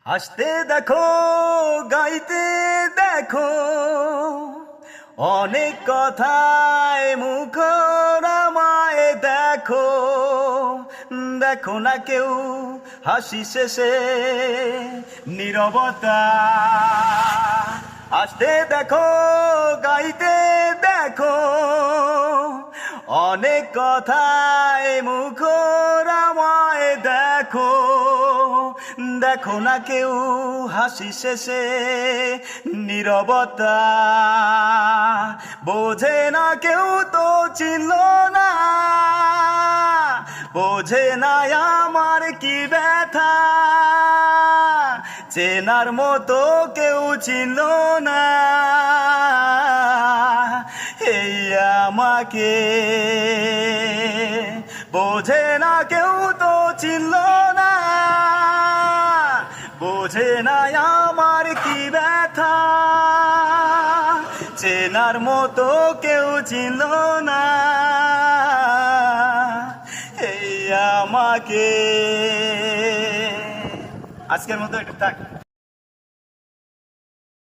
হাসতে দেখো, গাইতে দেখো, অনেক কথায় মুখর আমায় দেখো। দেখো না কেউ হাসি শেষে নীরবতা। হাসতে দেখো, গাইতে দেখো, অনেক কথায় মুখর আমায় দেখো। দেখো না কেউ হাসি শেষে নীরবতা। বোঝে না কেউ তো চিনল না, বোঝে না আমার কি ব্যথা। চেনার মতো কেউ চিনল না এই আমাকে। বোঝে না কেউ তো চিনল না, বোঝে না আমার কি ব্যথা। চেনার মতো কেউ চিনল না এই আমাকে। আজকের মতো একটু থাক।